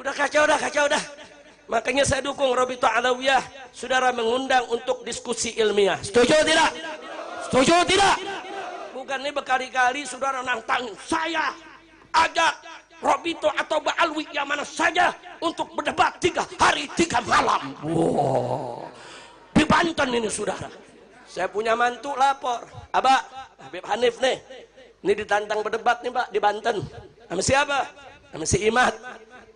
Udah kacau dah. Makanya saya dukung Rabithah Alawiyah, saudara, mengundang untuk diskusi ilmiah. Setuju tidak? Setuju tidak? Bukan ini berkali-kali saudara nantang saya ajak Rabithah atau Ba'alwi yang mana saja untuk berdebat 3 hari 3 malam. Wow. Di Banten ini saudara. Saya punya mantu lapor, Abah Habib Hanif nih, ini ditantang berdebat nih Pak di Banten. Sama siapa? Sama si Imad.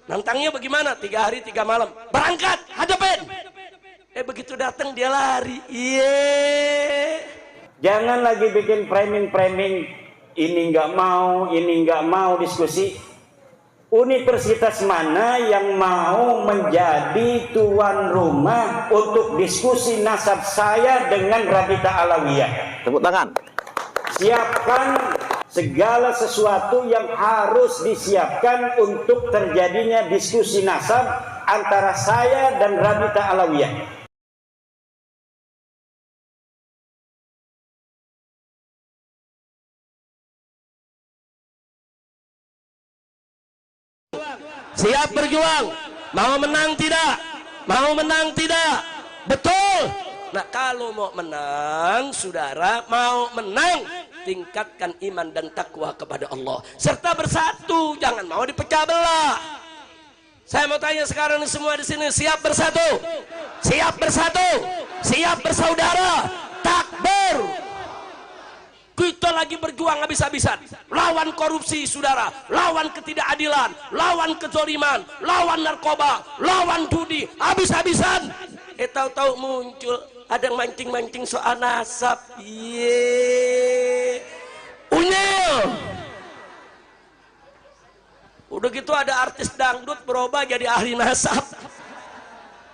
Nantangnya bagaimana? 3 hari 3 malam. Berangkat, hadapin. Begitu datang dia lari. Jangan lagi bikin framing-framing ini nggak mau diskusi. Universitas mana yang mau menjadi tuan rumah untuk diskusi nasab saya dengan Rabithah Alawiyah? Tepuk tangan. Siapkan segala sesuatu yang harus disiapkan untuk terjadinya diskusi nasab antara saya dan Rabithah Alawiyah. Siap berjuang, mau menang tidak? Mau menang tidak? Betul. Nah, kalau mau menang, saudara, mau menang, tingkatkan iman dan takwa kepada Allah serta bersatu, jangan mau dipecah belah. Saya mau tanya sekarang ini semua di sini, siap bersatu? Siap bersatu? Siap bersaudara? Takbir. Kita lagi berjuang habis-habisan lawan korupsi saudara, lawan ketidakadilan, lawan kezaliman, lawan narkoba, lawan judi, habis-habisan. Tahu-tahu muncul ada yang mancing-mancing soal nasab. Unyil. Udah gitu ada artis dangdut berubah jadi ahli nasab.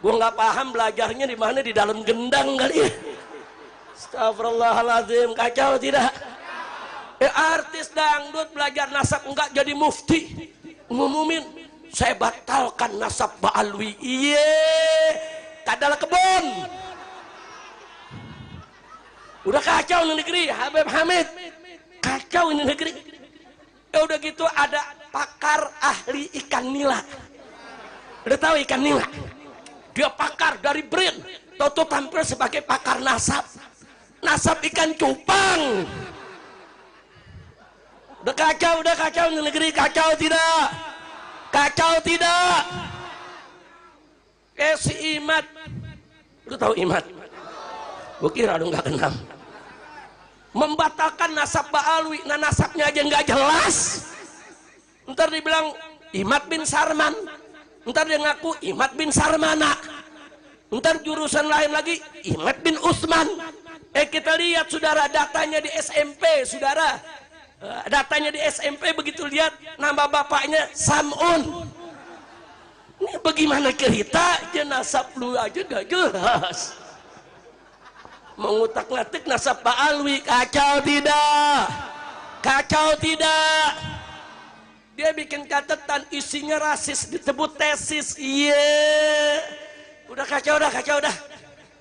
Gua nggak paham belajarnya di mana, di dalam gendang kali ya. Astagfirullahaladzim, kacau tidak? Artis dangdut belajar nasab enggak jadi mufti, ngumumin saya batalkan nasab Ba'alwi. Kadalah kebun. Udah kacau ini negeri, Habib Hamid. Kacau ini negeri. Udah gitu ada pakar ahli ikan nila. Udah tahu ikan nila? Dia pakar dari BRIN, toto tampil sebagai pakar nasab. Nasab ikan cupang. Udah kacau ini negeri, kacau tidak? Kacau tidak? Si Imad, lu tahu Imad? Gue kira lu nggak kenal. Membatalkan nasab Ba'alwi, nah nasabnya aja nggak jelas. Ntar dibilang Imad bin Sarman, ntar dia ngaku Imad bin Sarmana, ntar jurusan lain lagi Imad bin Utsman. Kita lihat saudara datanya di SMP, saudara. Datanya di SMP begitu lihat nama bapaknya Sam'un. Ini bagaimana cerita nasab lu aja gak jelas. Mengutak-ngatik nasab Ba'alwi, kacau tidak? Kacau tidak? Dia bikin catatan isinya rasis, disebut tesis. Udah kacau dah.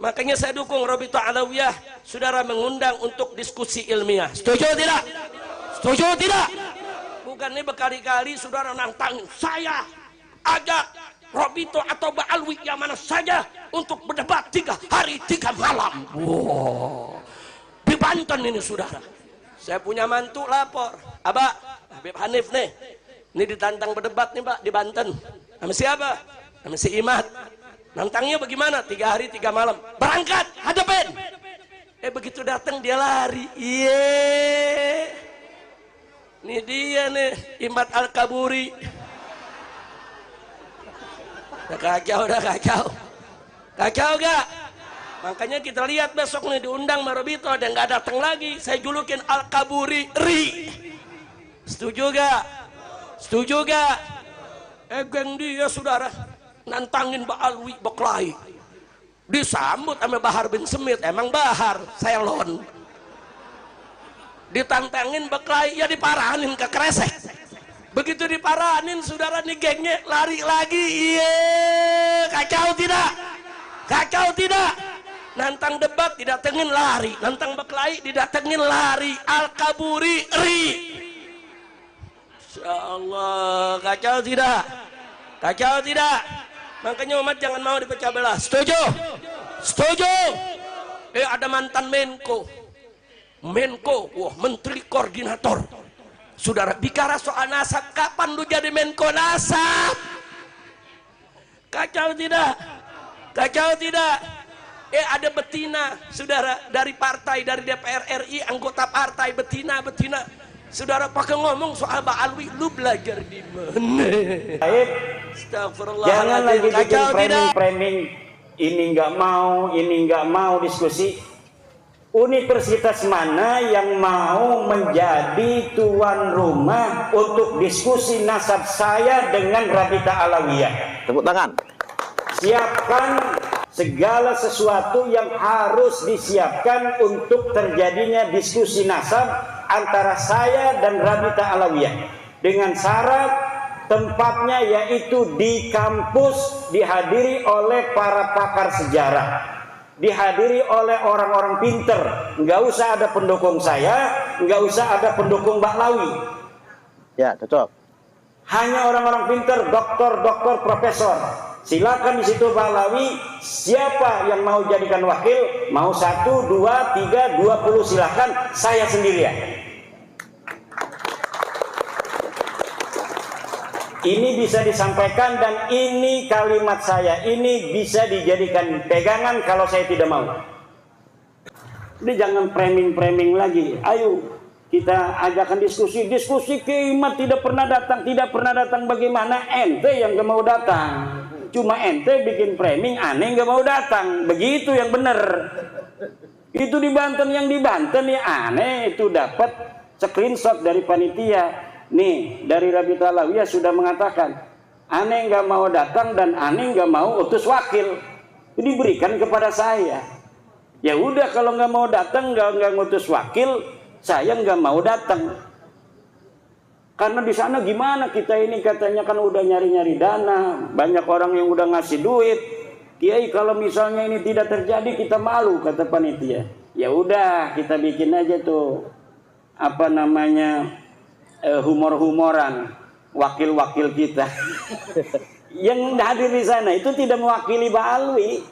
Makanya saya dukung Rabithah Alawiyah, saudara, mengundang untuk diskusi ilmiah. Setuju tidak? Setuju tidak? Bukan ini berkali-kali saudara nantang saya ajak Rabithah atau Ba'alwi yang mana saja untuk berdebat 3 hari 3 malam. Wow. Di Banten ini saudara. Saya punya mantu lapor, Abah Habib Hanif nih, ini ditantang berdebat nih Pak di Banten. Sama siapa? Sama si Imad. Nantangnya bagaimana? 3 hari 3 malam. Berangkat, hadapin. Begitu datang dia lari. Ini dia nih, Imad Al-Kaburi. Udah kacau. Kacau gak? Makanya kita lihat besok nih diundang Rabithah dan nggak datang lagi. Saya julukin Al-Kaburi Ri. Setuju gak? Setuju gak? Geng dia saudara nantangin Ba'alwi Beklai, disambut sama Bahar bin Smith. Emang Bahar Selon ditantangin Beklai, ya diparanin ke kresek. Begitu diparanin saudara nih gengnya lari lagi. Kacau tidak? Kacau tidak? Nantang debat didatengin lari, nantang Beklai didatengin lari. Al-Kaburi Ri. Insyaallah, kacau tidak? Kacau tidak? Makanya umat jangan mau dipecah belah. Setuju? Setuju? Ada mantan Menko. Wah, Menteri Koordinator. Saudara, bicara soal nasab, kapan lu jadi Menko nasab? Kacau tidak? Kacau tidak? Ada betina, saudara, dari partai, dari DPR RI, anggota partai, betina. Saudara pakai ngomong soal Ba'alwi, lu belajar di mana? Astagfirullah. Jangan lagi bikin framing, ini nggak mau diskusi. Universitas mana yang mau menjadi tuan rumah untuk diskusi nasab saya dengan Rabita Alawiyah? Tepuk tangan. Siapkan segala sesuatu yang harus disiapkan untuk terjadinya diskusi nasab antara saya dan Rabita Alawiyah, dengan syarat tempatnya yaitu di kampus, dihadiri oleh para pakar sejarah, dihadiri oleh orang-orang pinter. Nggak usah ada pendukung saya, nggak usah ada pendukung Baklawi. Ya, cocok. Hanya orang-orang pinter, doktor, profesor. Silakan di situ Baklawi, siapa yang mau jadikan wakil, mau 1, 2, 3, 20 silakan, saya sendirian. Ini bisa disampaikan dan ini kalimat saya, ini bisa dijadikan pegangan kalau saya tidak mau. Ini jangan framing lagi. Ayo kita ajakkan diskusi Kimat tidak pernah datang bagaimana? Ente yang gak mau datang. Cuma ente bikin framing aneh gak mau datang. Begitu yang benar. Itu di Banten, yang di Banten ya aneh itu dapat screenshot dari panitia. Nih, dari Rabita Alawiyah sudah mengatakan, aneh nggak mau datang dan aneh nggak mau utus wakil. Ini berikan kepada saya. Ya udah, kalau nggak mau datang, nggak ngutus wakil, saya nggak mau datang. Karena di sana gimana kita ini katanya kan udah nyari-nyari dana, banyak orang yang udah ngasih duit. Kiai, kalau misalnya ini tidak terjadi kita malu, kata panitia. Ya udah, kita bikin aja tuh apa namanya? Humor-humoran wakil-wakil kita yang hadir di sana itu tidak mewakili Ba'alwi.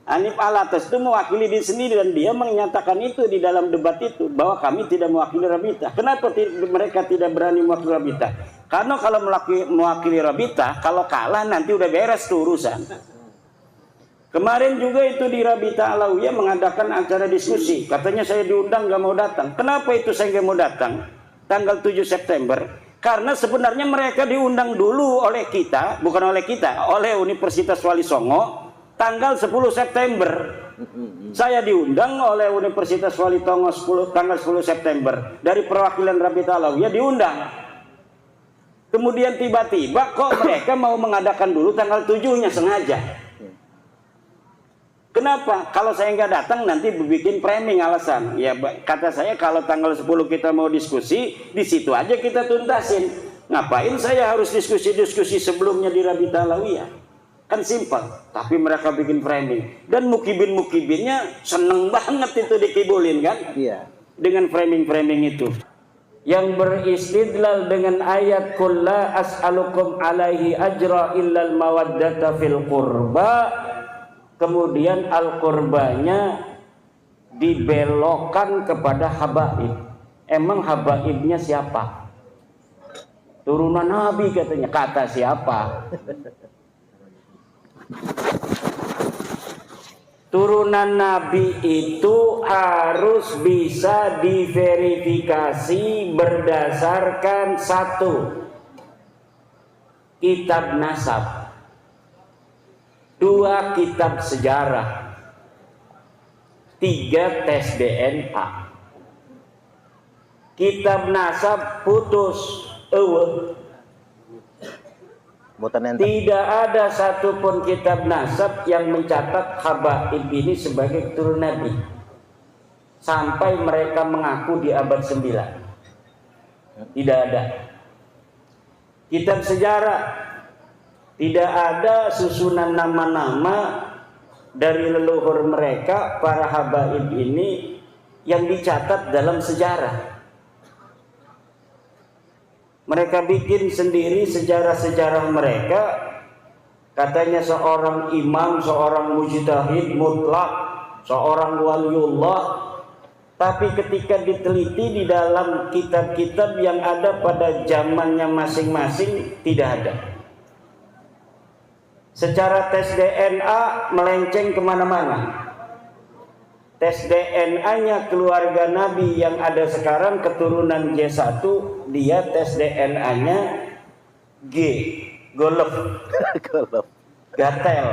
Hanif Alatas itu mewakili diri sendiri dan dia menyatakan itu di dalam debat itu bahwa kami tidak mewakili Rabita. Kenapa mereka tidak berani mewakili Rabita? Karena kalau mewakili Rabita, kalau kalah nanti udah beres tuh urusan. Kemarin juga itu di Rabita Alawiyah mengadakan acara diskusi. Katanya saya diundang nggak mau datang. Kenapa itu saya nggak mau datang? Tanggal 7 September, karena sebenarnya mereka diundang dulu oleh kita, bukan oleh kita, oleh Universitas Wali Songo, tanggal 10 September. Saya diundang oleh Universitas Wali Songo tanggal 10 September, dari perwakilan Rabita Alawiyah diundang. Kemudian tiba-tiba kok mereka mau mengadakan dulu tanggal 7-nya sengaja. Kenapa? Kalau saya nggak datang nanti bikin framing alasan. Ya kata saya kalau tanggal 10 kita mau diskusi, di situ aja kita tuntasin. Ngapain saya harus diskusi sebelumnya di Rabita Alawiyah? Kan simpel. Tapi mereka bikin framing. Dan mukibinnya seneng banget itu dikibulin kan? Iya. Dengan framing itu. Yang beristidlal dengan ayat qul la as'alukum alaihi ajra illal mawaddata fil qurba. Kemudian al-qurbanya dibelokkan kepada habaib. Emang habaibnya siapa? Turunan Nabi katanya. Kata siapa? Turunan Nabi itu harus bisa diverifikasi berdasarkan 1, kitab nasab, 2, kitab sejarah, 3, tes DNA. Kitab nasab putus, tidak ada satupun kitab nasab yang mencatat habaib ini sebagai keturunan Nabi sampai mereka mengaku di abad 9. Tidak ada. Kitab sejarah tidak ada susunan nama-nama dari leluhur mereka, para habaib ini yang dicatat dalam sejarah. Mereka bikin sendiri sejarah-sejarah mereka. Katanya seorang imam, seorang mujtahid mutlak, seorang waliullah. Tapi ketika diteliti di dalam kitab-kitab yang ada pada zamannya masing-masing, tidak ada. Secara tes DNA melenceng kemana-mana. Tes DNA-nya keluarga Nabi yang ada sekarang keturunan J1, dia tes DNA-nya G, golf, Golf. gatel.